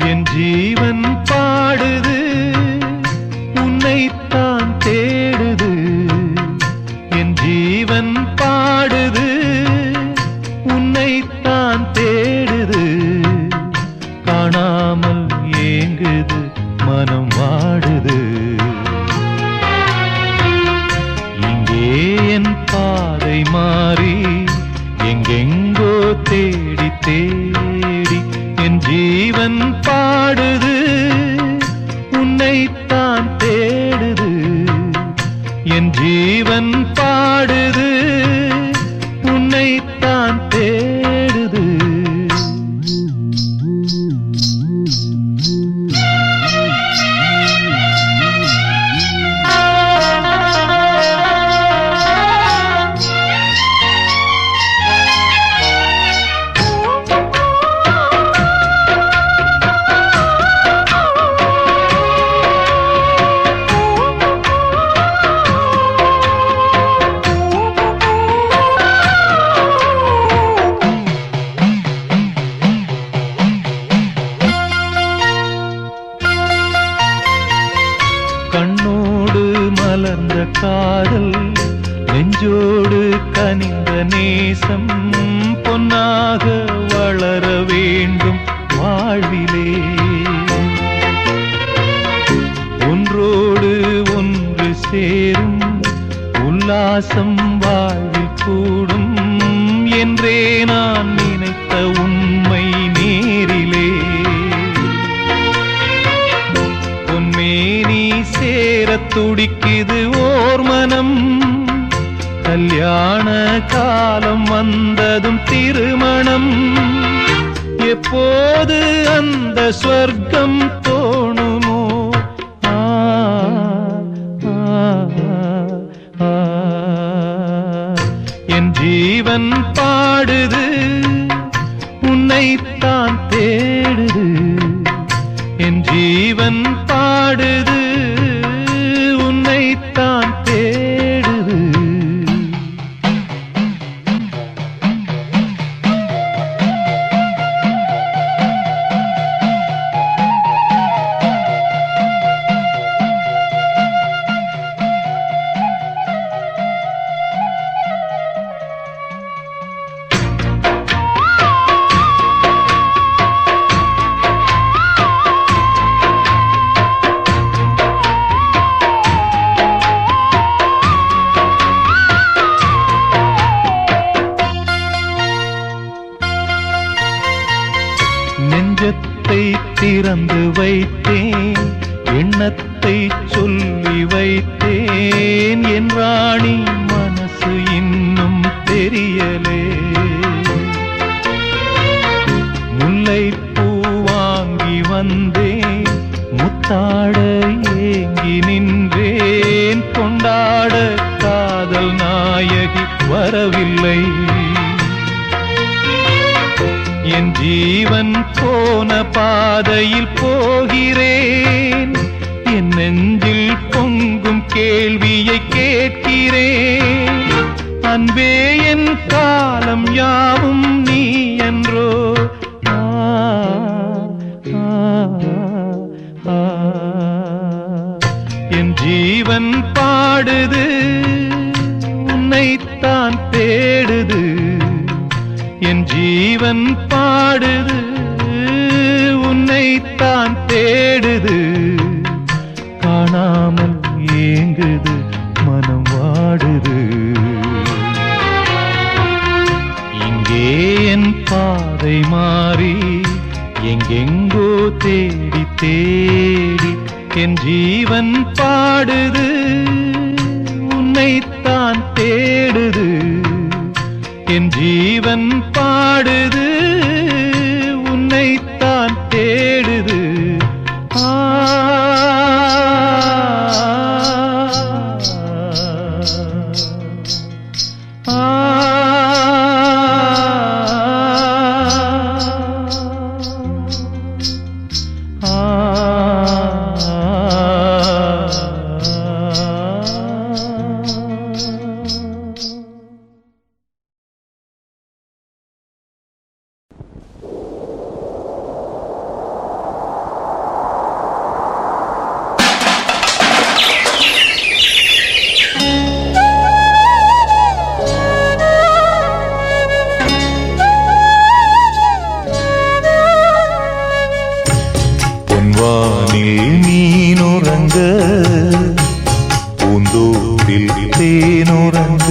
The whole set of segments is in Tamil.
என் ஜீவன் பாடுது, உன்னைத்தான் தேடுது. என் ஜீவன் பாடுது, உன்னைத்தான் தேடுது. காணாமல் ஏங்குது, மனம் வாடுது. இங்கே என் பாதை மாறி எங்கெங்கோ தேடி தேடி என் ஜீவன் பாடுது, உன்னைத்தான் தேடுது. என் ஜீவன் பாடுது, உன்னைத்தான் தேடுது. கண்ணோடு மலர்ந்த காதல், நெஞ்சோடு கனிந்த நேசம் பொன்னாக வளர வேண்டும் வாழ்விலே. ஒன்றோடு ஒன்று சேரும் உல்லாசம் வாழ்வில் கூடும் என்றே நான் நினைத்த உண்மை நேரிலே. பொன்மேனி சேரத் துடிக்குது ஓர் மனம், கல்யாண காலம் வந்ததும் திருமணம். எப்போது அந்த ஸ்வர்க்கம் தோணுமோ? என் ஜீவன் பாடுது, உன்னைத்தான் தேடுது. என் ஜீவன் பாடுது, உன்னைத்தான் தேடுது. நெஞ்சத்தை திறந்து வைத்தேன், எண்ணத்தை சொல்லி வைத்தேன். என் ராணி மனசு இன்னும் தெரியலே. முல்லைப்பூ வாங்கி வந்தேன், முத்தாட ஏங்கி நின்றேன். கொண்டாட காதல் நாயகி வரவில்லை. என் ஜீவன் போன பாதையில் போகிறேன். என் நெஞ்சில் பொங்கும் கேள்வியை கேட்கிறேன். அன்பே என் காலம் யாவும் நீ என்றோ. என் ஜீவன் பாடுது, உன்னைத்தான் தேடுது. என் ஜீவன் பாடுது, உன்னைத்தான் தேடுது. காணாமல் ஏங்குது, மனம் வாடுது. இங்கே என் பாதை மாறி எங்கெங்கோ தேடி தேடி என் ஜீவன் பாடுது உன்னைத்தான் தேடுது என் ஜீவன் பாடுது உன்னைத்தான் தேடுது நீனுறங்க பூந்தோப்பில் தேனுறங்க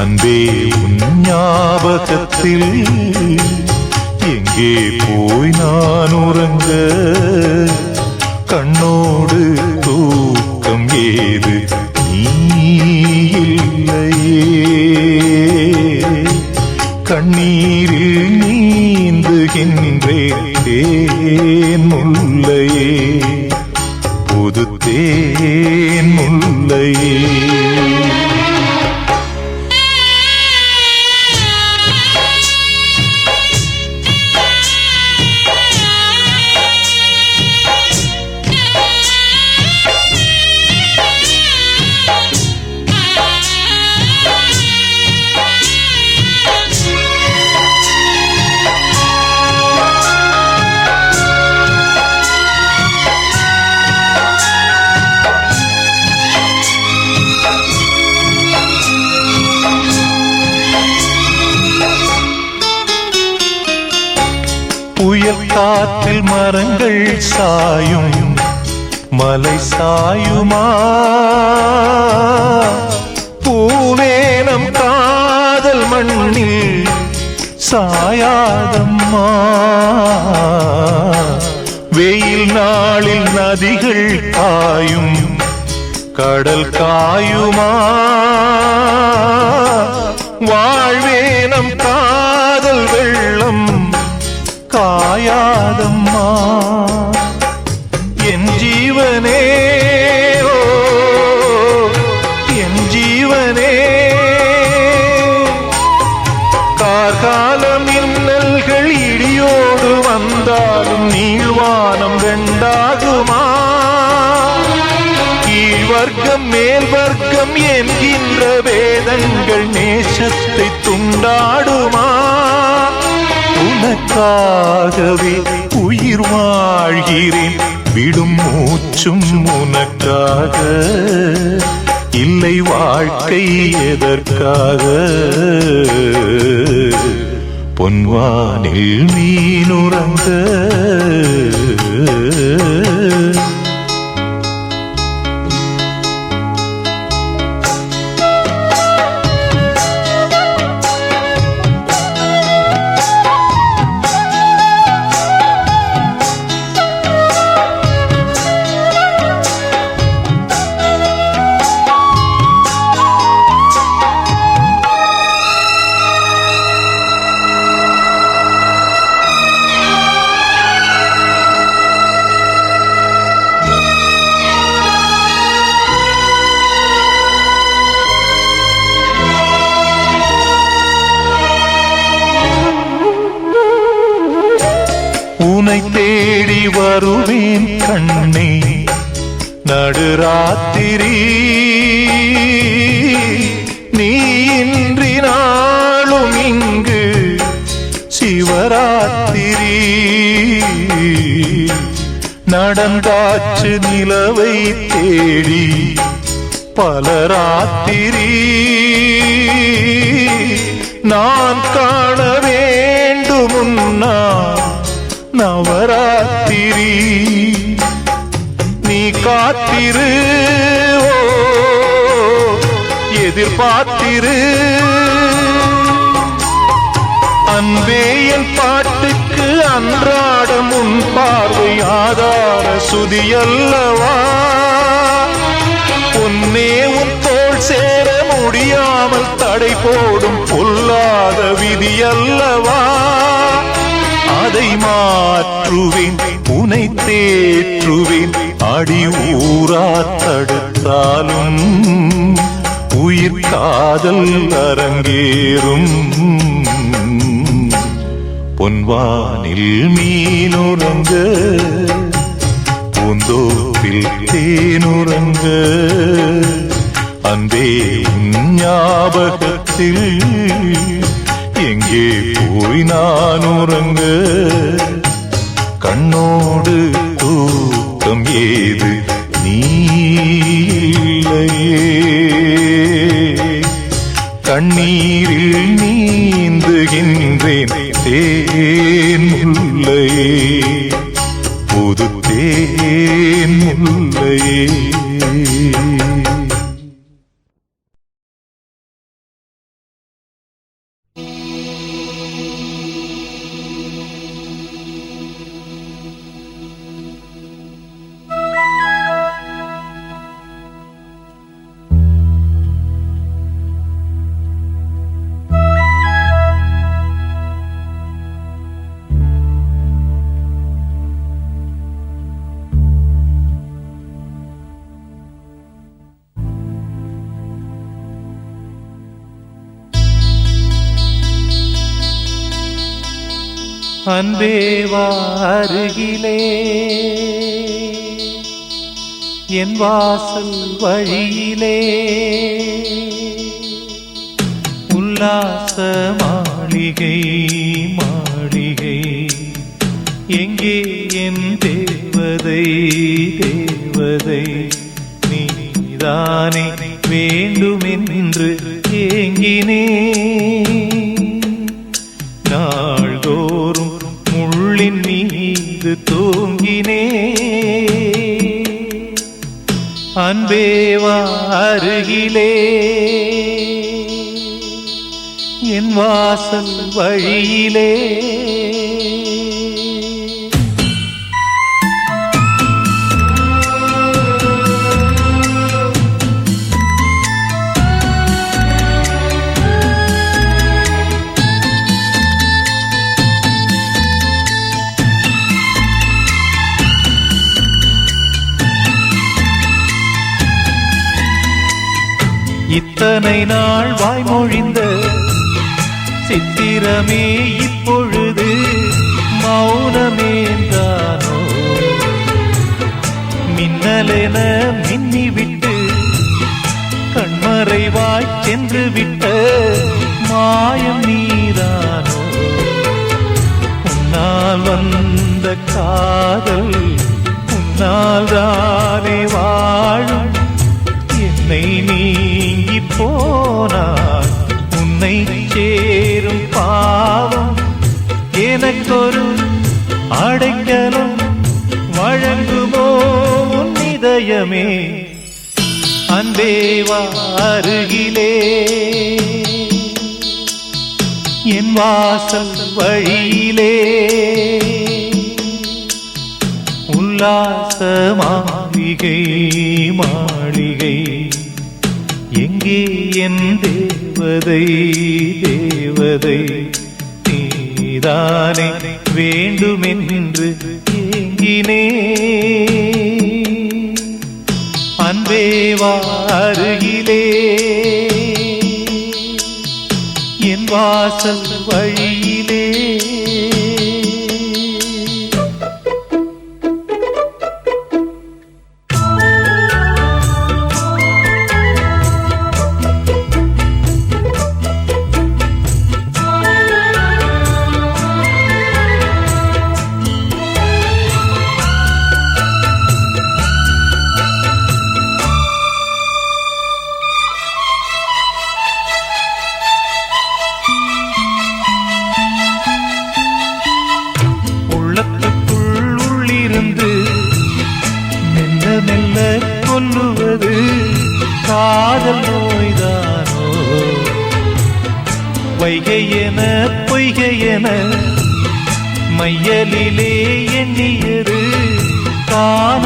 அன்பே உன் ஞாபகத்தில் எங்கே போய் நான் உறங்க கண்ணோடு தூக்கம் ஏது நீ இல்லையே கண்ணீரில் நீந்துகின்றேன் தேன் முல்லையே புது தேன் முல்லையே புயல் காற்றில் மரங்கள் சாயும் மலை சாயுமா பூவேனம் காதல் மண்ணில் சாயாதம்மா வெயில் நாளில் நதிகள் காயும் கடல் காயுமா வாழ்வேனம் காதல் வெள்ளம் காயாதம்மா என் ஜீவனே ஓ என் ஜீவனே கார்கால மின்னல்கள் இடியோடு வந்தாலும் நீள்வானம் ரெண்டாகுமா கீழ் வர்க்கம் மேல் வர்க்கம் என்கின்ற வேதங்கள் நேசத்தை துண்டாடுமா உனக்காகவே உயிர் வாழ்கிறேன் விடும் மூச்சும் உனக்காக இல்லை வாழ்க்கை எதற்காக பொன்வானில் மீனுறங்க உன்னை தேடி வருவேன் கண்ணே நடுராத்திரி நீ இன்றி நாளும் இங்கு சிவராத்திரி நடந்தாச்சு நிலவை தேடி பலராத்திரி நான் காண வேண்டுமுன்னா நவராத்திரி நீ காத்திரு எதிர்பார்த்திரு அன்பே என் பாட்டுக்கு அன்றாடம் உன் பார்வை ஆதார சுதியல்லவா பொன்னே உன் தோள் சேர முடியாமல் தடை போடும் பொல்லாத விதியல்லவா அதை மாற்றுவேன் உனை தேற்றுவேன் அடி ஊரா தடுத்தாலும் உயிர் காதல் அரங்கேறும் பொன்வானில் மீனுறங்க பூந்தோப்பில் தேனுறங்க அன்பே உன் ஞாபகத்தில் எங்கே போய் நான் உறங்க கண்ணோடு தூக்கம் ஏது நீ இல்லையே கண்ணீரில் நீந்துகின்றேன் தேன் முல்லையே புது தேன் முல்லையே அன்பே வா அருகிலே என் வாசல் வழியிலே உல்லாச மாளிகை மாளிகை எங்கே என் தேவதை தேவதை நீதானே வேண்டுமென்று ஏங்கினே நாள்தோறும் முள்ளின் மீது தூங்கினே அன்பே வா அருகிலே என் வாசல் வழியிலே இத்தனை நாள் வாய்மொழிந்த சித்திரமே இப்பொழுது மௌனமேந்தானோ மின்னலென மின்னிவிட்டு கண்மறைவாய் சென்று விட்ட மாயம் நீதானோ உன்னால் வந்த காதல் உன்னால் தானே வாழும் என்னை நீங்கி போனார் உன்னை சேரும் பாவம் எனக்கொரு அடைக்கலம் வழங்குமோ உன் இதயமே அன்பே வா அருகிலே என் வாசல் வழியிலே உல்லாச மாளிகை மாளிகை எங்கே என் தேவதை தேவதை நீதானே வேண்டுமென்று ஏங்கினே அன்பே வா அருகிலே என் வாசல் வழியிலே கொல்லுவது காதல் நோய்தானோ வைகையென பொய்கையென மையலிலே எண்ணியது காண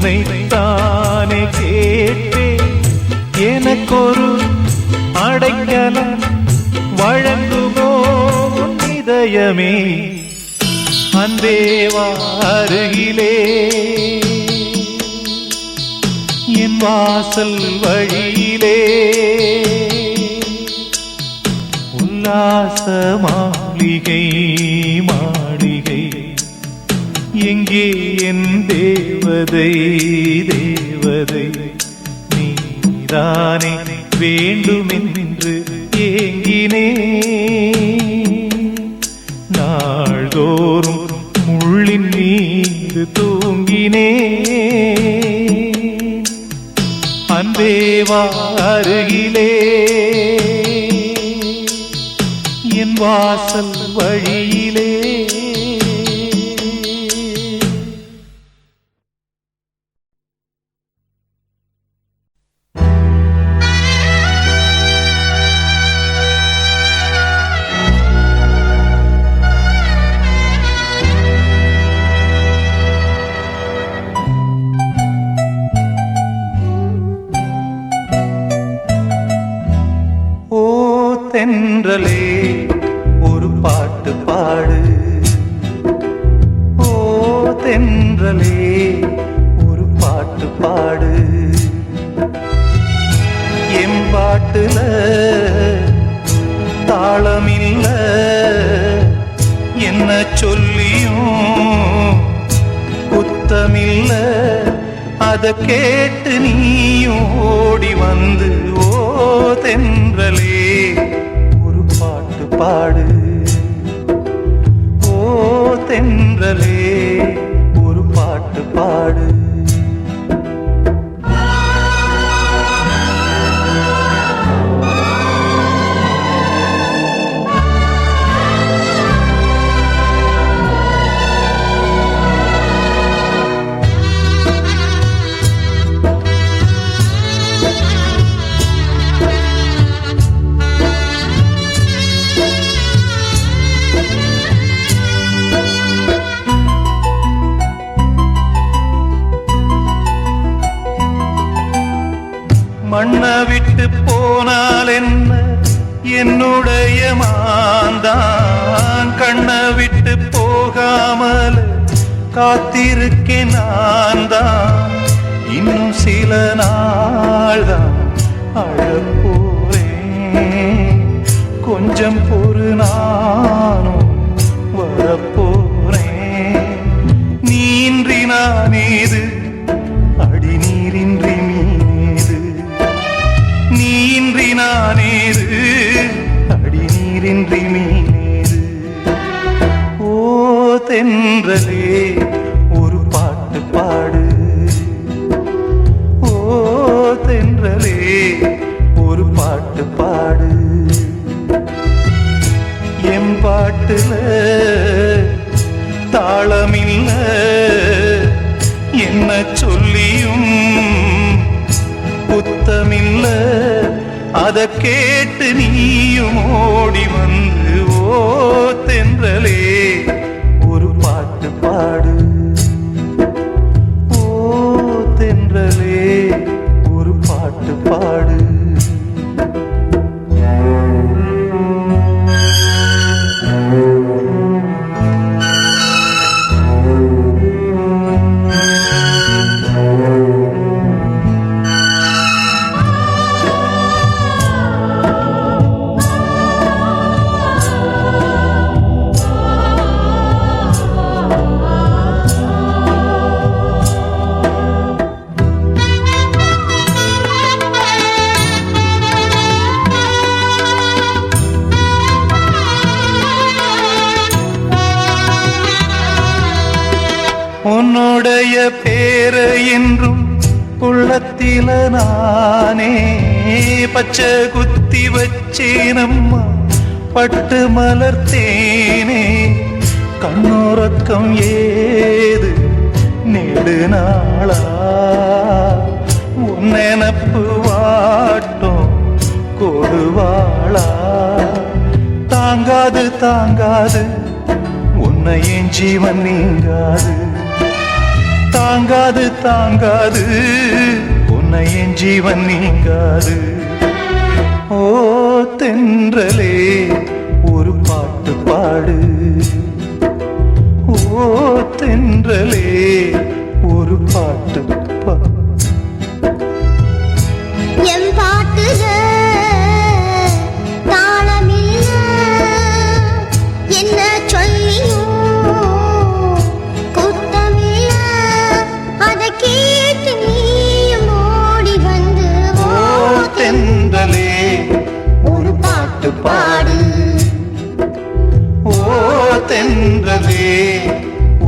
உன்னை தானே கேட்டேன். எனக்கொரு அடைக்கலம் வழங்குமோ உன் இதயமே? அன்பேவா அருகிலே என் வாசல் வழியிலே உல்லாச மாளிகை மாளிகை எங்கே என் தேவதை தேவதை நீதானே வேண்டுமென்று ஏங்கினே நாள்தோறும் முள்ளின் மீது தூங்கினே அன்பேவா அருகிலே என் வாசல் வழியிலே. தென்றலே ஒரு பாட்டு பாடு, ஓ தென்றலே ஒரு பாட்டு பாடு. என் பாட்டுல தாளமில்ல என்ன சொல்லியும் குத்தமில்ல, அத கேட்டு நீயும் ஓடி வந்து ஓ தென்றலே ஒரு பாட்டு பாடு, ஓ தென்றலே ஒரு பாட்டு பாடு. மண்ணை விட்டு போனால் என்ன என்னுடைய மாந்தான், கண்ணை விட்டு போகாமல் காத்திருக்கேன் நான் தான். இன்னும் சில நாள் தான் அழப்போறேன், கொஞ்சம் பொறு நானும் வரப்போறேன். நீன்றி நானேது அடி நீரின்றி நீன்றி நானேது அடி நீரின்றி மீனேது. ஓ தென்றலே ஒரு பாட்டு பாடு, ஓ தென்றலே ஒரு பாட்டு பாடு. என் பாட்டுல தாளமில்ல என்ன சொல்லியும் குத்தமில்ல, அத கேட்டு நீயும் ஓடி வந்து ஓ தென்றலே ஒரு பாட்டு பாடு, ஓ தென்றலே ஒரு பாட்டு பாடு. உன்னுடைய பேரு என்றும் உள்ளத்தில நானே பச்சை குத்தி வச்சேனம்மா பட்டு மலர்த்தேனே. கண்ணுறக்கம் ஏது நெடுநாளா உன் நினப்பு வாட்டும் கொடுவாளா. தாங்காது தாங்காது உன்னை என் ஜீவன் நீங்காது, தாங்காது தாங்காது உன்னை என் ஜீவன் நீங்காது. ஓ தென்றலே ஒரு பாட்டு பாடு, ஓ தென்றலே ஒரு பாட்டு பாடு. என் பாட்டுல தாளமில்ல, என்ன சொல்லியும் குத்தமில்ல, அதை கேட்டு நீயும் ஓடி வந்து ஓ தென்றலே ஒரு பாட்டு பாடு, ஓ தென்றலே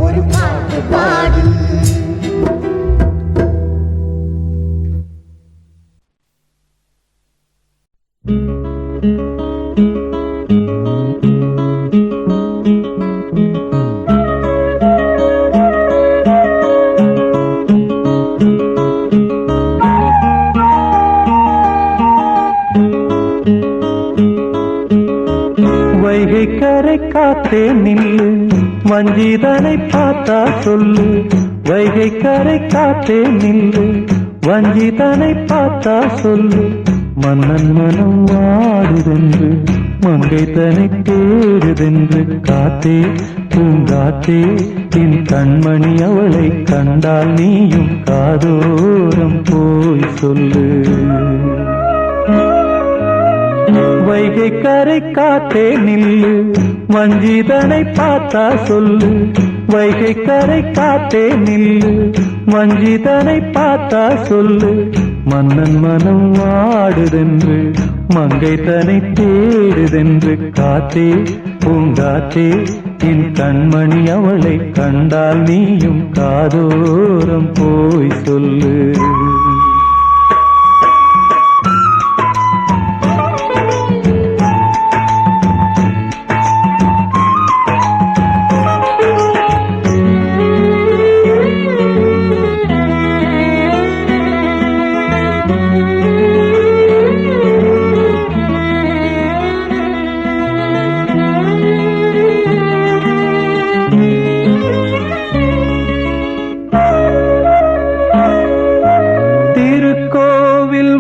ஒரு பாட்டு பாடு. வைகை கரை காத்தே நில்லு, வஞ்சிதனை பார்த்தா சொல்லு. வைகை கரை காத்தே நில்லு, வஞ்சிதனை பார்த்தா சொல்லு. மன்னன் மனம் வாடுதென்று, மங்கை தனை தேடுதென்று. காத்தே பூங்காத்தே என் கண்மணி அவளை கண்டால் நீயும் காதோரம் போய் சொல்லு. வைகை கரை காத்தே நில்லு, வஞ்சிதனை பார்த்தா சொல்லு. வைகை கரை காத்தே நில்லு, வஞ்சிதனை பார்த்தா சொல்லு. மன்னன் மனம் வாடுதென்று, மங்கை தனை தேடுதென்று. காத்தே பூங்காத்தே என் கண்மணி அவளை கண்டால் நீயும் காதோரம் போய் சொல்லு.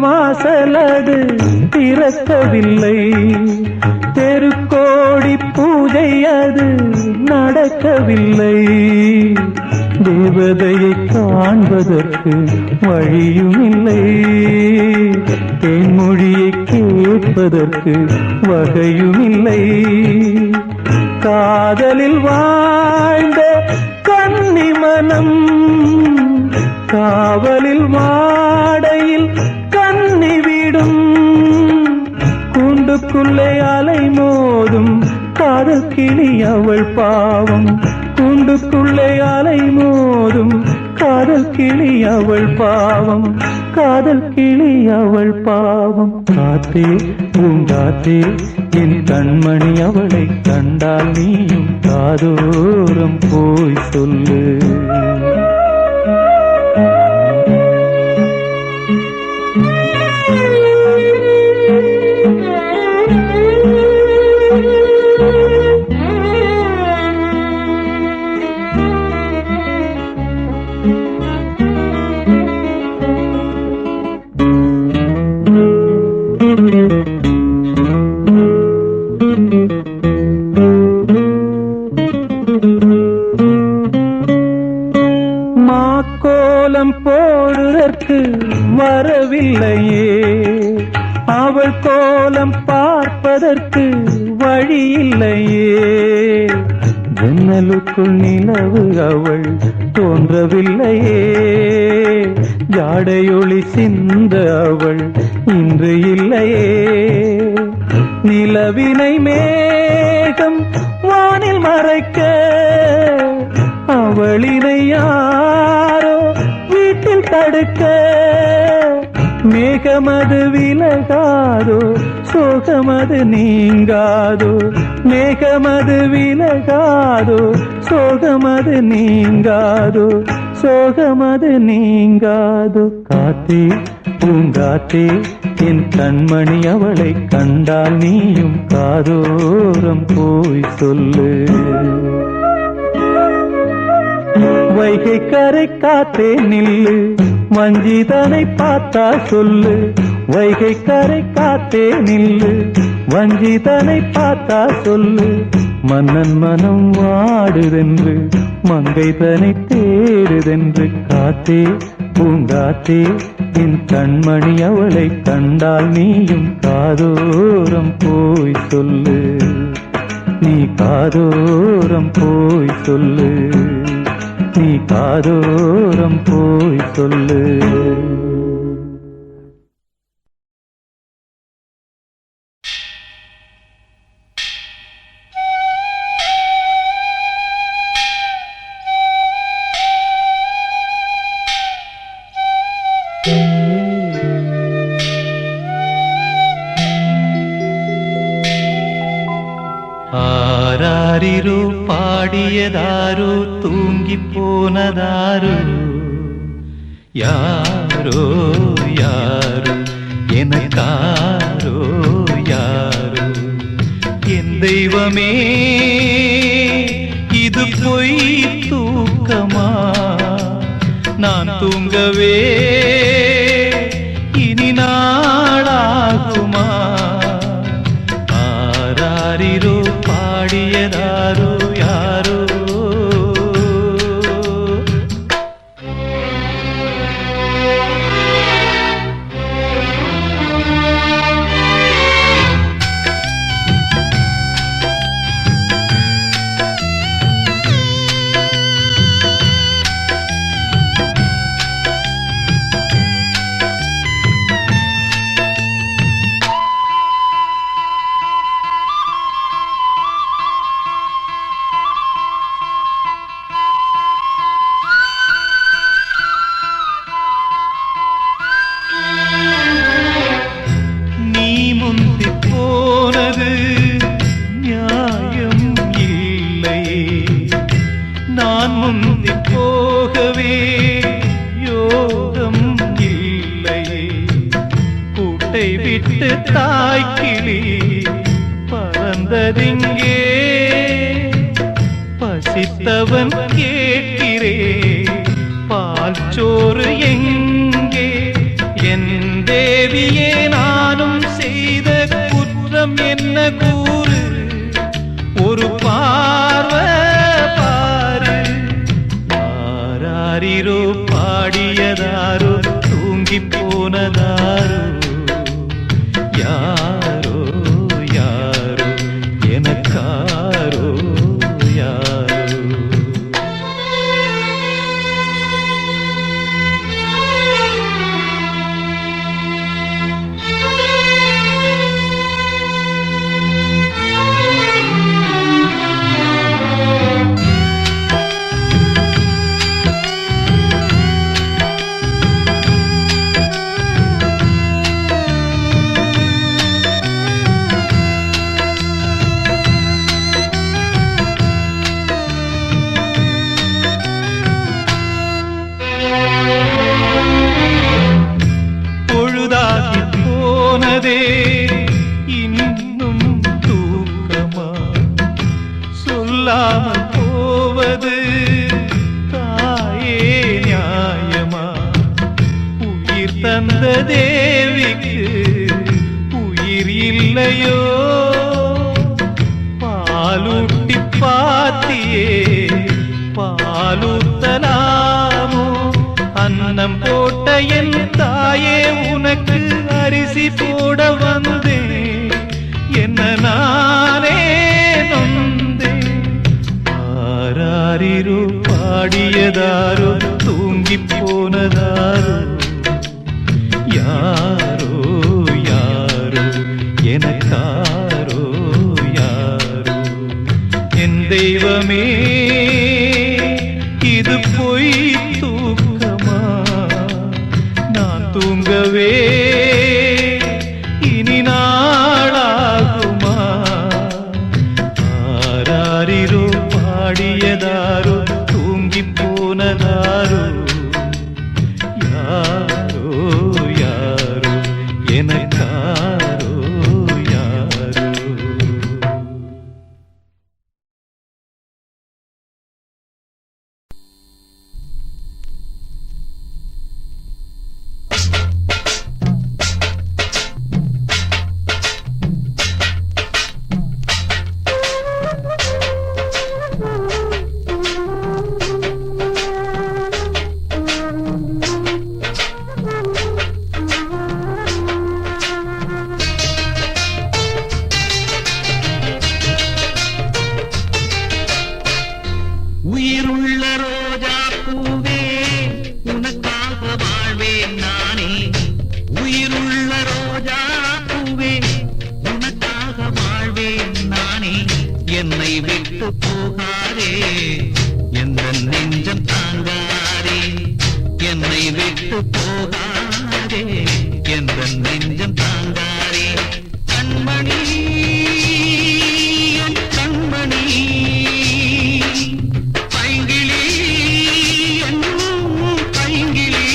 வாசலது திறக்கவில்லை, தெருக்கோடி பூஜை அது நடக்கவில்லை. தேவதையை காண்பதற்கு வழியும் இல்லை, தேன்மொழியை கேட்பதற்கு வகையும் இல்லை. காதலில் வாழ்ந்த கன்னி மனம் காவலில் மாடையில் கண்ணி விடும். கூண்டுக்குள்ளே அலை மோதும் காதல் கிளி அவள் பாவம். கூண்டுக்குள்ளே அலை மோதும் காதல் கிளி அவள் பாவம். காதல் கிளி அவள் பாவம். காத்தே பூங்காத்தே என் கண்மணி அவளை கண்டால் நீயும் காதோரம் போய் சொல்லு. மாக்கோலம் போடுதற்கு வரவில்லையே, அவள் கோலம் பார்ப்பதற்கு வழி இல்லையே. ஜன்னலுக்குள் நிலவு அவள் தோன்றவில்லையே, ஜாடையொளி சிந்த அவள் இன்று இல்லையே. நிலவினை மேகம் வானில் மறைக்க அவளினை யாரோ வீட்டில் தடுக்க. மேகமது விலகாதோ சோகமது நீங்காதோ. மேகமது விலகாதோ சோகமது நீங்காதோ. சோகமது நீங்காதோ. காத்தே பூங்காத்தே என் கண்மணி அவளை கண்டால் நீயும் காதோரம் போய் சொல்லு. வைகை கரை காத்தே நில்லு, வஞ்சிதனை பார்த்தா சொல்லு. வைகை கரை காத்தே நில்லு, வஞ்சிதனை பார்த்தா சொல்லு. மன்னன் மனம் வாடுதென்று, மங்கைதனை தேடுதென்று. காத்தே பூங்காத்தே, என் கண்மணி அவளை கண்டால் நீயும் காதோரம் போய் சொல்லு. நீ காதோரம் போய் சொல்லு, நீ காதோரம் போய் சொல்லு. ஆராரிரோ பாடியதாரோ, தூங்கி போனதாரோ. யாரோ யாரோ எனக்காரோ யாரோ. என் தெய்வமே இது பொய் தூக்கமா? நான் தூங்கவே இனி நாளாகுமா? ஆராரிரோ பாடியதாரோ யாரோ. தாய்க்கிளி பறந்ததிங்கே, பசித்தவன் கேட்கிறே பால் சோறு எங்கே? என் தேவியே நானும் செய்த குற்றம் என்ன கூறு? ஒரு பார்வை பாரு. ஆராரிரோ பாடியதாரோ, தூங்கி போனதாரோ. யாரோ யாரோ எனக்காரோ யாரோ. இன்னும் தூக்கமா? சொல்லாமல் போவது தாயே நியாயமா? உயிர் தந்த தேவிக்கு உயிர் இல்லையோ? பாலூட்டி பாத்தியே பாலூத்தலாமோ? அன்னம் போட்ட என் தாயே உனக்கு அரிசி போட வந்தேன், என்ன நானே நொந்தேன். ஆராரிரோ பாடியதாரோ, தூங்கி போனதாரோ. யாரோ யாரோ எனக்காரோ யாரோ. என் தெய்வமே இது பொய் தூக்கமா? நான் தூங்கவே இனி நாளாகுமா? ஆராரிரோ பாடியதாரோ, தூங்கி போனதாரோ. யாரோ யாரோ எனக்காரோ யாரோ. வாழ்வேன் நானே உயிருள்ள ரோஜா பூவே உனக்காக வாழ்வேன் நானே என்னை விட்டு போகாதே எந்த நெஞ்சம் தாங்காதே என்னை விட்டு போகாதே எந்த நெஞ்சம் தாங்காதே கண்மணி என் கண்மணி பைங்கிளி என் பைங்கிளி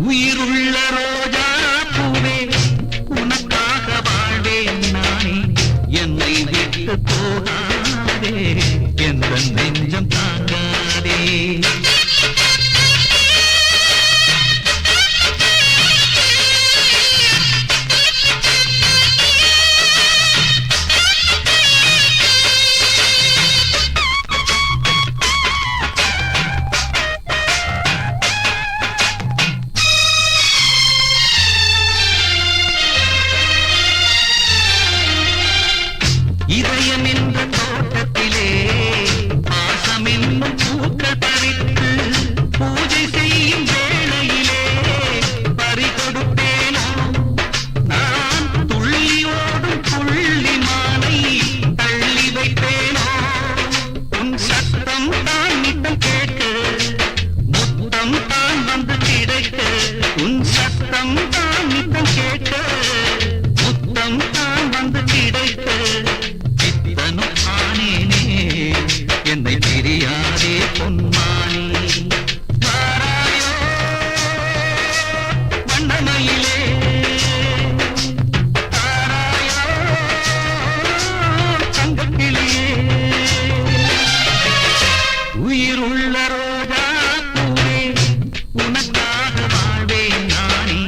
உயிருள்ள ரோஜா பூவே உனக்காக வாழ்வேன் நானே என்னை விட்டு போகாதே எந்த நெஞ்சம் தாங்காதே இதயம் என்ற தோட்டத்திலே பாசம் என்னும் பூக்கள் பறித்து பூஜை செய்யும் வேளையிலே பறி கொடுப்பேனோ நான் துள்ளி ஓடும் புள்ளி மாலை தள்ளி வைப்பேனோ உன் சத்தம் தான் நித்தம் கேட்க முத்தம் தான் வந்து கிடைக்க உன் சத்தம் தான் நித்தம் கேட்க முத்தம் தான் வந்து கிடைக்க என்னை தெரியாதே பொன்மானி வாராயோ வண்ணமயிலே தாராயோ தங்கக்கிளியே உயிருள்ள ரோஜா பூவே உனக்காக வாழ்வேன் நானே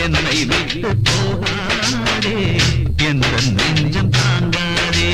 என்னை விட்டு போகாதே எந்த நெஞ்சம் தாங்காதே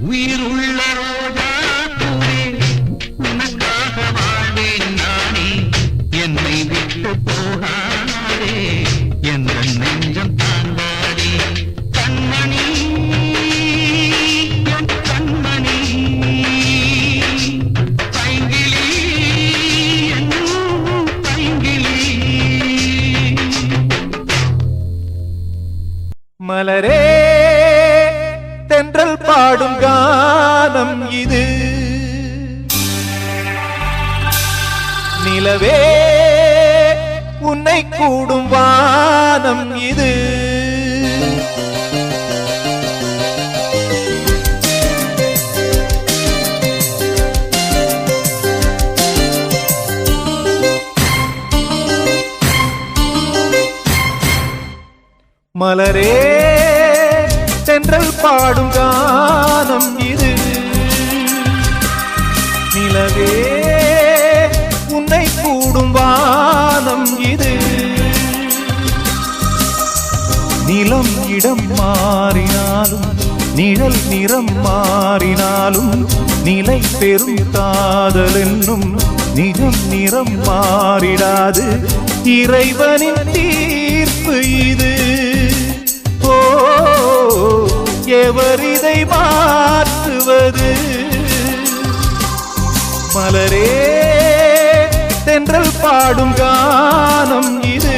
உயிருள்ள ரோஜா பூவே உனக்காக வாழ்வேன் நானே என்னை விட்டு போகாதே எந்த நெஞ்சம் தாங்காதே கண்மணி என் கண்மணி பைங்கிளி என் பைங்கிளி மலரே தென்றல் பாடும் கானம் இது நிலவே உன்னை கூடும் வானம் இது மலரே தென்றல் பாடும் கானம் இது நிலவே உன்னை கூடும் வானம் இது நிலம் இடம் மாறினாலும் நிழல் நிறம் மாறினாலும் நிலை பெறும் காதல் என்னும் நிஜம் நிறம் மாறிடாது இறைவனின் தீர்ப்பு இது ஓ எவர் இதை மாற்றுவது மலரே தென்றல் பாடும் கானம் இது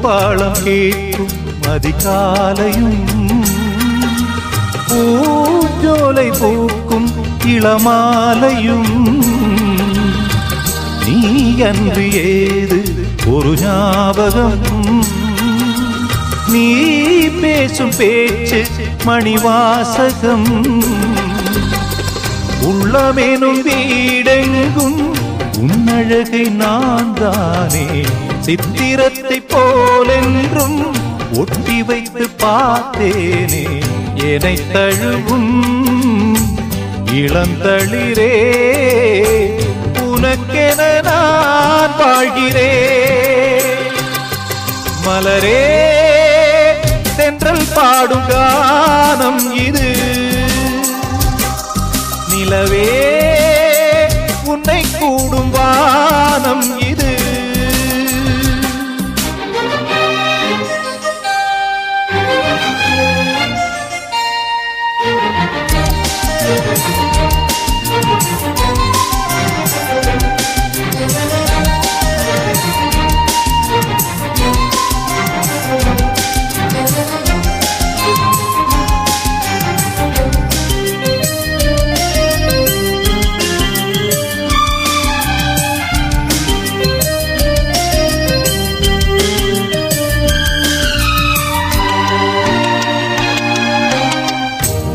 பாளம் கேட்கும் அதிகாலையும் பூஜோலை பூக்கும் இளமாலையும் நீ அன்று ஏது ஒரு ஞாபகம் நீ பேசும் பேச்சு மணிவாசகம் உள்ளமேனும் வீடெங்கும் உன்னழகை நான் தானே சித்திரத்தை போலென்றும் ஒட்டி வைத்து பார்த்தேனே என்னை தழுவும் இளந்தளிரே உனக்கென நான் வாழ்கிறேன் மலரே தென்றல் பாடும் கானம் இது நிலவே உன்னை கூடும் வானம் இது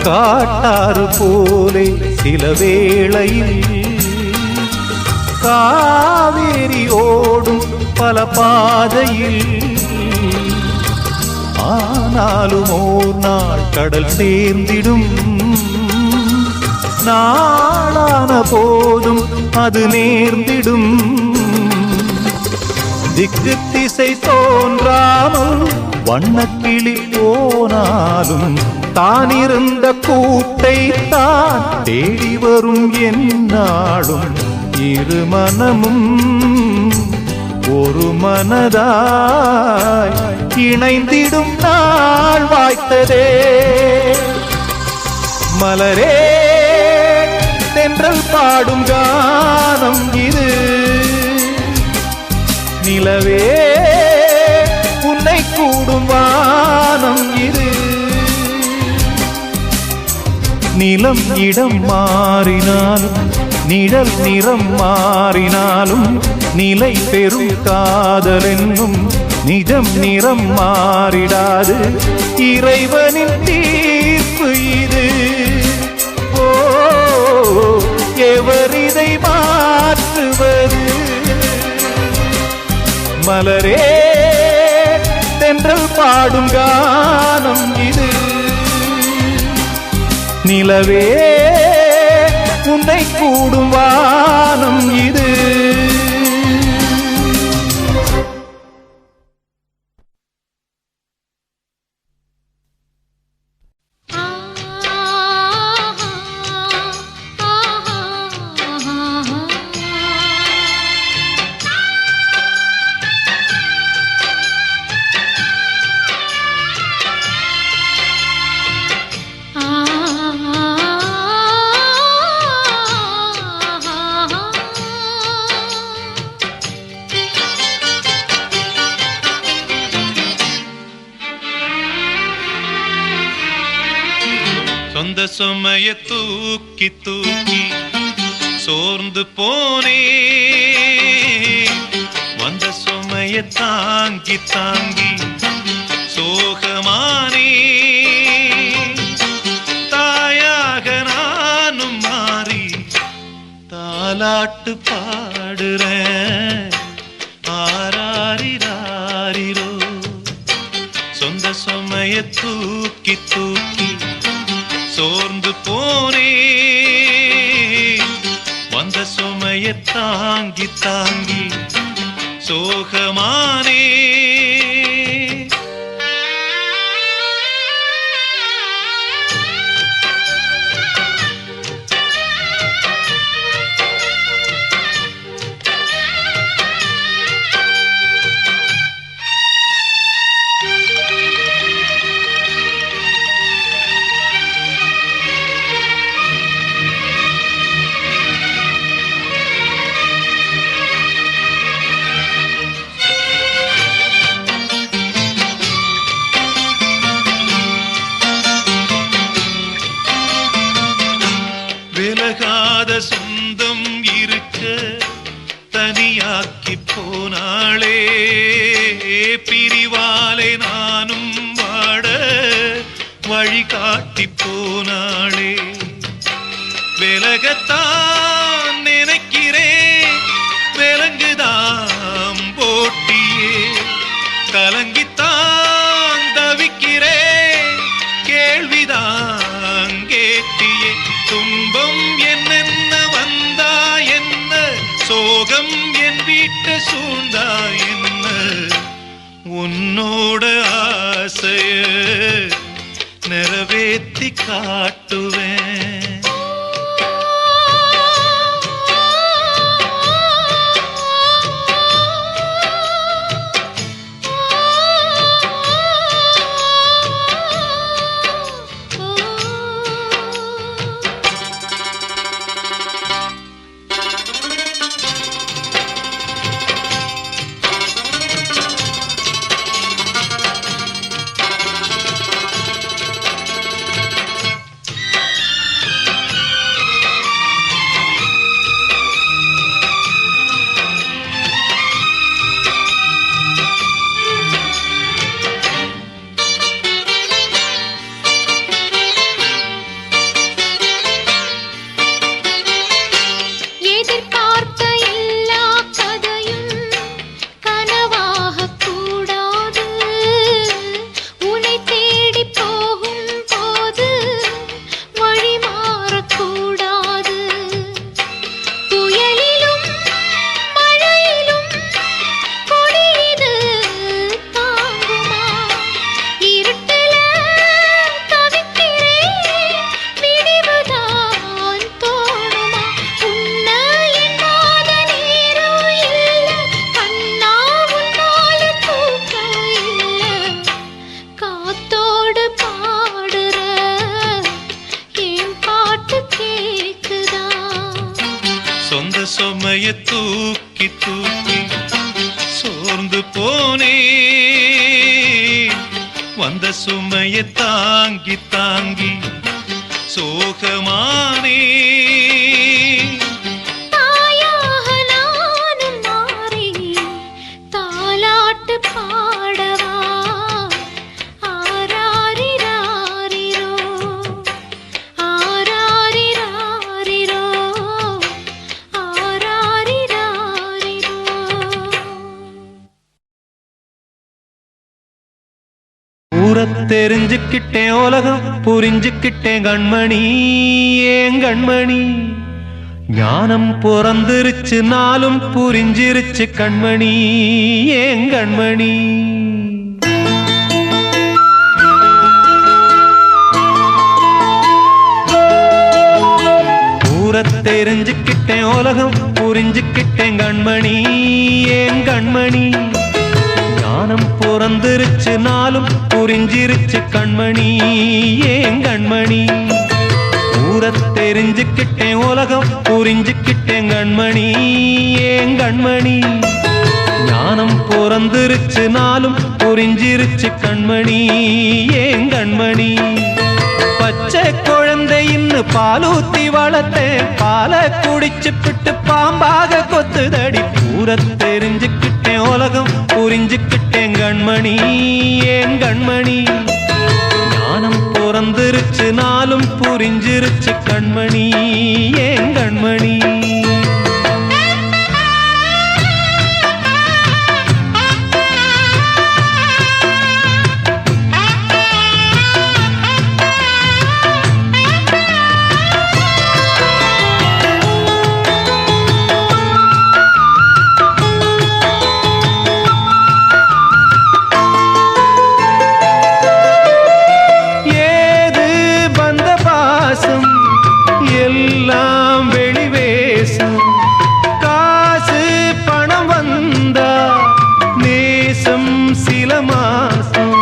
காட்டாறு போலே சில வேளையில் காவேரி ஓடும் பல பாதையில் ஆனாலும் ஓர் நாள் கடல் சேர்ந்திடும் நாளான போதும் அது நேர்ந்திடும் திக்கு திசை தோன்றாமல் வண்ணக்கிளி போனாலும் தானிருந்த கூட்டை தான் தேடி வரும் என்னாலும் இரு மனமும் ஒரு மனதாய் இணைந்திடும் நாள் வாய்த்ததே மலரே தென்றல் பாடும் கானம் இது நிலவே உன்னை கூடும் வானம் இது நிலம் இடம் மாறினாலும் நிழல் நிறம் மாறினாலும் நிலை பெறும் காதல் என்னும் நிஜம் நிறம் மாறிடாது இறைவனின் தீர்ப்பு இது ஓ எவர் இதை மாற்றுவது மலரே தென்றல் பாடும் கானம் இது நிலவே உன்னை கூடும் வானம் இது சொந்த சுமைய தூக்கி தூக்கி சோர்ந்து போனே வந்த சுமைய சுமைய தாங்கி தாங்கி சோகமானே தாயாக நானும் மாறி தாலாட்டு பாடுறேன் ஆராரிராரிரோ சொந்த சுமைய தூக்கி தூக்கி சோர்ந்து போனே வந்த சுமைய தாங்கி தாங்கி சோகமானே விலகாத சொந்தம் இருக்க தனியாக்கி போனாளே பிரிவாலே நானும் வாட வழிகாட்டி போனாளே விலகத்தான் நினைக்கிறேன் விலங்குதான் போட்டியே கலங்கித்தான் தவிக்கிறேன் கேள்விதான் கேட்டியே துன்பம் என்னென்ன வந்தா என்ன சோகம் என் வீட்டை சூழ்ந்தா என்ன உன்னோட ஆசைய நிறைவேத்தி காட்டுவேன் சொந்த சுமைய தூக்கி தூக்கி சோர்ந்து போனே வந்த சுமைய தாங்கி தாங்கி சோகமானே தாயாக நானும் மாறி தாலாட்டு பாடவா ஆராரிராரிரோ ஆராரிராரிரோ ஆராரிராரிரோ ஊரத் தெரிஞ்சுக்கிட்டேன் உலகம் புரிஞ்சுக்கிட்டேன் கண்மணி ஏன் கண்மணி ஞானம் பிறந்திருச்சு நாளும் புரிஞ்சிருச்சு கண்மணி ஏன் கண்மணி ஊரத் தெரிஞ்சுக்கிட்டேன் உலகம் புரிஞ்சுக்கிட்டேன் கண்மணி ஏன் கண்மணி ஞானம் பிறந்திருச்சு நாளும் புரிஞ்சிருச்சு கண்மணி ஏன் கண்மணி ஊரத் தெரிஞ்சுக்கிட்டேன் உலகம் புரிஞ்சுக்கிட்டேன் கண்மணி ஏன் கண்மணி ஞானம் பிறந்திருச்சு நாளும் புரிஞ்சிருச்சு கண்மணி ஏன் கண்மணி பச்சை குழந்தையின் இன்னு பாலூத்தி வளர்த்தேன் பாலை குடிச்சு பிட்டு பாம்பாக கொத்துதடி ஊரை தெரிஞ்சுக்கிட்டேன் உலகம் புரிஞ்சுக்கிட்டேன் கண்மணி ஏன் கண்மணி ஞானம் பிறந்திருச்சு நாளும் புரிஞ்சிருச்சு கண்மணி ஏன் கண்மணி எல்லாம் வெளிவேசம் காசு பணம் வந்தா நேசம் சில மாசம்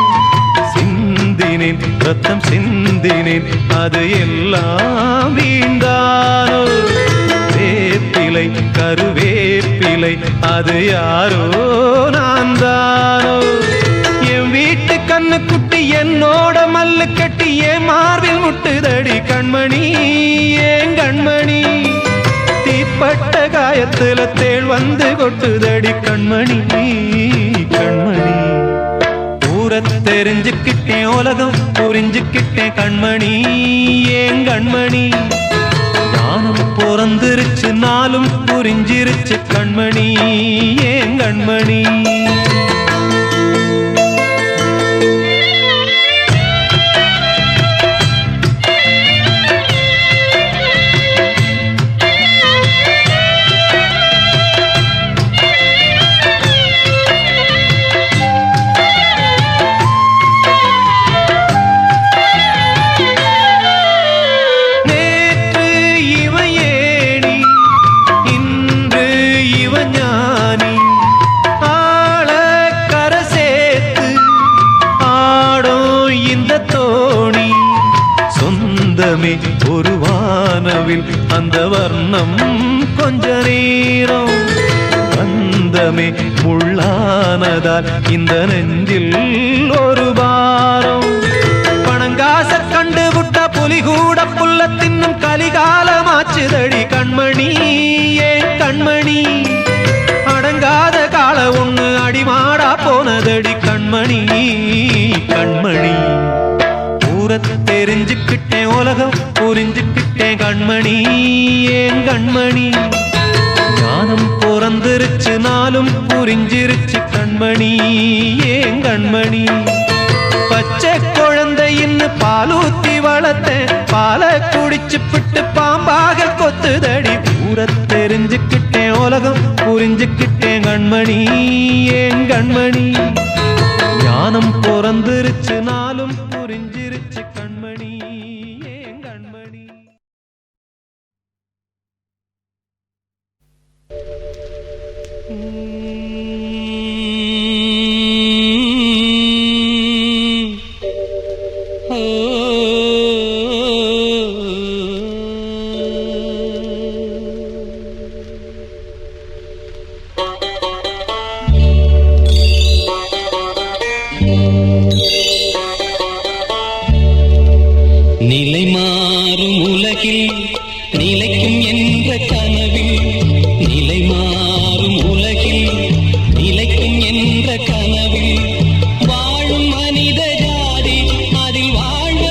சிந்தினேன் ரத்தம் சிந்தினேன் அது எல்லாம் வீண்டானோ வேப்பிலை கருவேப்பிலை அது யாரோ நான் தானோ என் வீட்டு கண்ணு குட்டி என்னோட மல்லு கட்டி என் மார்பில் முட்டுதடி கண்மணி ஏன் கண்மணி தீப்பட்ட காயத்துல தேள் வந்து கொட்டுதடி கண்மணி கண்மணி ஊரை தெரிஞ்சுக்கிட்டேன் உலகம் புரிஞ்சுக்கிட்டேன் கண்மணி ஏன் கண்மணி ஞானம் பிறந்திருச்சு நாளும் புரிஞ்சிருச்சு கண்மணி ஏன் கண்மணி ஒரு வானவில் அந்த வர்ணம் கொஞ்ச நேரம் வந்தமே முள்ளானதால் இந்த நெஞ்சில் ஒரு பாரம் பணங்காச கண்டு விட்ட புலி கூட புல்ல தின்னும் கலிகாலமாச்சுதடி கண்மணி ஏன் கண்மணி அடங்காத கால ஒண்ணு அடிமாடா போனதடி கண்மணி கண்மணி ஊரை தெரிஞ்சுக்கிட்டேன் உலகம் புரிஞ்சுக்கிட்டேன் கண்மணி ஏன் கண்மணி ஞானம் பிறந்திருச்சு நாளும் புரிஞ்சிருச்சு கண்மணி ஏன் கண்மணி பச்சை குழந்தை இன்னு பாலூத்தி வளர்த்தேன் பாலை குடிச்சு பிட்டு பாம்பாக கொத்துதடி ஊரை தெரிஞ்சுக்கிட்டேன் உலகம் புரிஞ்சுக்கிட்டேன் கண்மணி ஏன் கண்மணி ஞானம் பிறந்திருச்சு நாளும் புரிஞ்சிருச்சு கண்மணி ஏன் கண்மணி நிலை மாறும் உலகில் நிலைக்கும் என்ற கனவில் நிலை மாறும் உலகில் நிலைக்கும் என்ற கனவில் வாழும் மனித ஜாதி அதில் வாழ்வ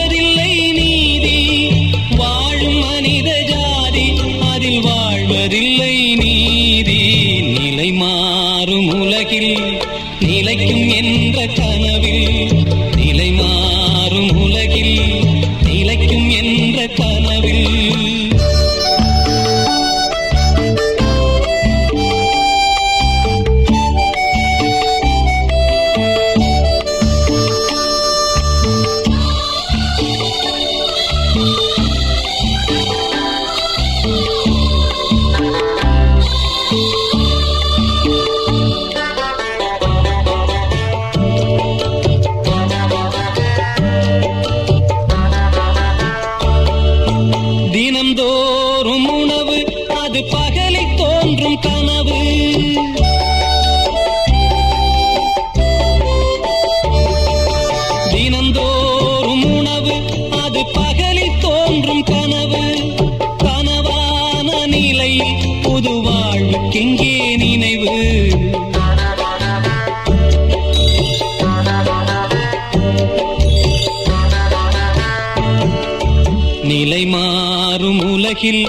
நிலை மாறும் உலகில்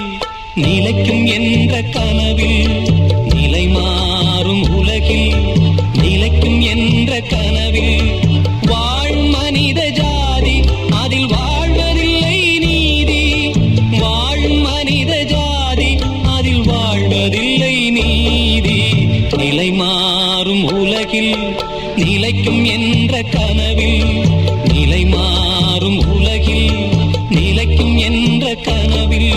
நிலைக்கும் என்ற கனவில் நிலை மாறும் உலகில் நிலைக்கும் என்ற கனவில் வாழும் மனித ஜாதி அதில் வாழ்வதில்லை நீதி வாழும் மனித ஜாதி அதில் வாழ்வதில்லை நீதி நிலை மாறும் உலகில் நிலைக்கும் என்ற கனவில் நிலை மாறும் உலகில் நிலைக்கும் என்ற கனவில்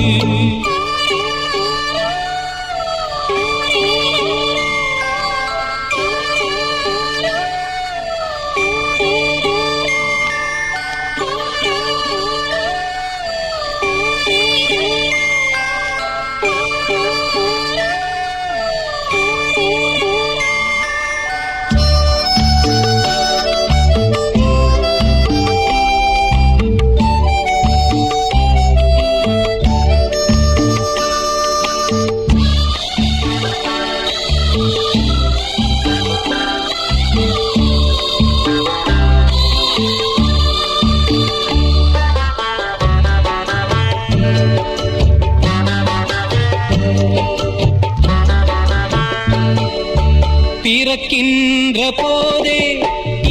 பிறக்கின்ற போதே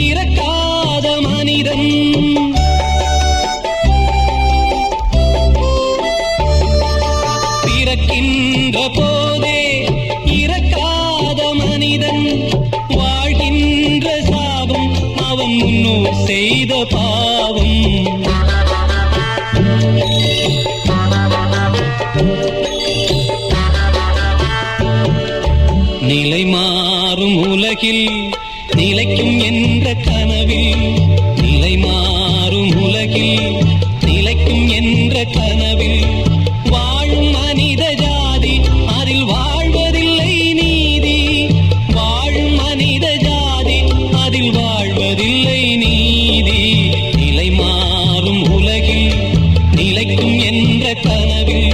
இறக்காத மனிதன் பிறக்கின்ற போதே இறக்காத மனிதன் வாழ்கின்ற சாபம் அவன் முன்னோர் செய்த பாவம் நிலை மாறும் உலகில் நிலைக்கும் என்ற கனவில் நிலை மாறும் உலகில் நிலைக்கும் என்ற கனவில் வாழும் மனித ஜாதி அதில் வாழ்வதில்லை நீதி வாழும் மனித ஜாதி அதில் வாழ்வதில்லை நீதி நிலை மாறும் உலகில் நிலைக்கும் என்ற கனவில்